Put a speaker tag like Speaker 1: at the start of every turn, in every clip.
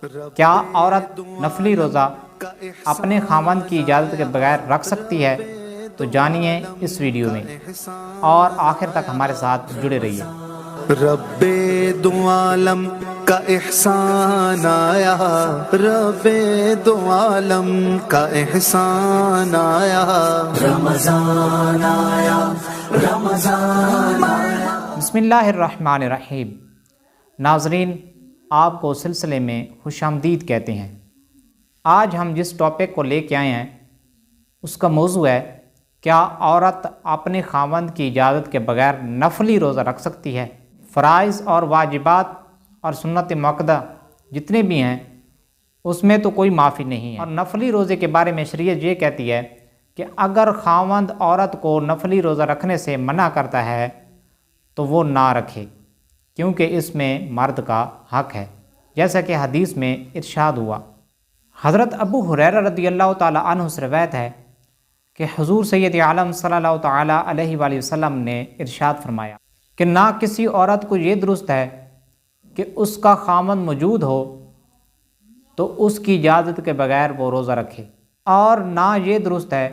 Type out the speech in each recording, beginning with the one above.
Speaker 1: کیا عورت نفلی روزہ اپنے خاوند کی اجازت کے بغیر رکھ سکتی ہے؟ تو جانیے اس ویڈیو میں اور آخر تک ہمارے ساتھ جڑے رہیے۔
Speaker 2: رب دو عالم کا احسان آیا، رب دو عالم کا احسان آیا، رمضان آیا، رمضان آیا۔
Speaker 1: بسم اللہ الرحمن الرحیم۔ ناظرین، آپ کو سلسلے میں خوش آمدید کہتے ہیں۔ آج ہم جس ٹاپک کو لے کے آئے ہیں اس کا موضوع ہے، کیا عورت اپنے خاوند کی اجازت کے بغیر نفلی روزہ رکھ سکتی ہے؟ فرائض اور واجبات اور سنت مؤکدہ جتنے بھی ہیں اس میں تو کوئی معافی نہیں ہے، اور نفلی روزے کے بارے میں شریعت یہ کہتی ہے کہ اگر خاوند عورت کو نفلی روزہ رکھنے سے منع کرتا ہے تو وہ نہ رکھے، کیونکہ اس میں مرد کا حق ہے، جیسا کہ حدیث میں ارشاد ہوا۔ حضرت ابو ہریرہ رضی اللہ تعالی عنہ سے روایت ہے کہ حضور سید عالم صلی اللہ تعالی علیہ وآلہ وسلم نے ارشاد فرمایا کہ نہ کسی عورت کو یہ درست ہے کہ اس کا خاوند موجود ہو تو اس کی اجازت کے بغیر وہ روزہ رکھے، اور نہ یہ درست ہے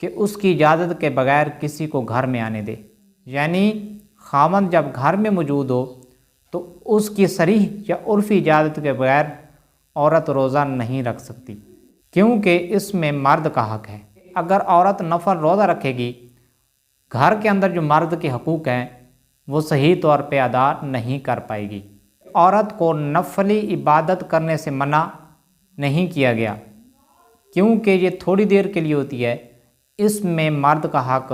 Speaker 1: کہ اس کی اجازت کے بغیر کسی کو گھر میں آنے دے، یعنی خاوند جب گھر میں موجود ہو تو اس کی صریح یا عرفی اجازت کے بغیر عورت روزہ نہیں رکھ سکتی، کیونکہ اس میں مرد کا حق ہے۔ اگر عورت نفل روزہ رکھے گی، گھر کے اندر جو مرد کے حقوق ہیں وہ صحیح طور پہ ادا نہیں کر پائے گی۔ عورت کو نفلی عبادت کرنے سے منع نہیں کیا گیا، کیونکہ یہ تھوڑی دیر کے لیے ہوتی ہے، اس میں مرد کا حق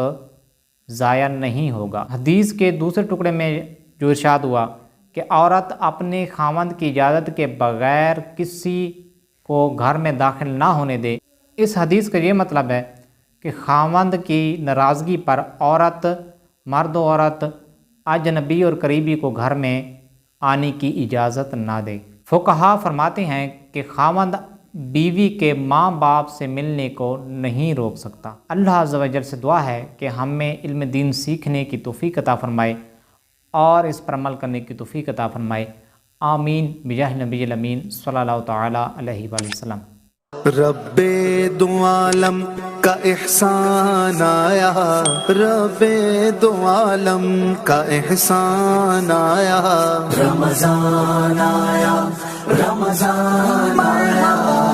Speaker 1: ضائع نہیں ہوگا۔ حدیث کے دوسرے ٹکڑے میں جو ارشاد ہوا کہ عورت اپنے خاوند کی اجازت کے بغیر کسی کو گھر میں داخل نہ ہونے دے، اس حدیث کا یہ مطلب ہے کہ خاوند کی ناراضگی پر عورت، مرد و عورت، اجنبی اور قریبی کو گھر میں آنے کی اجازت نہ دے۔ فقہا فرماتے ہیں کہ خاوند بیوی کے ماں باپ سے ملنے کو نہیں روک سکتا۔ اللہ عز و جل سے دعا ہے کہ ہمیں علم دین سیکھنے کی توفیق عطا فرمائے اور اس پر عمل کرنے کی توفیق عطا فرمائے۔ آمین بجاہ نبی الامین صلی اللہ تعالی علیہ وآلہ وسلم۔
Speaker 2: رب دو عالم کا احسان آیا، رب دو عالم کا احسان آیا، رمضان آیا، رمضان آیا۔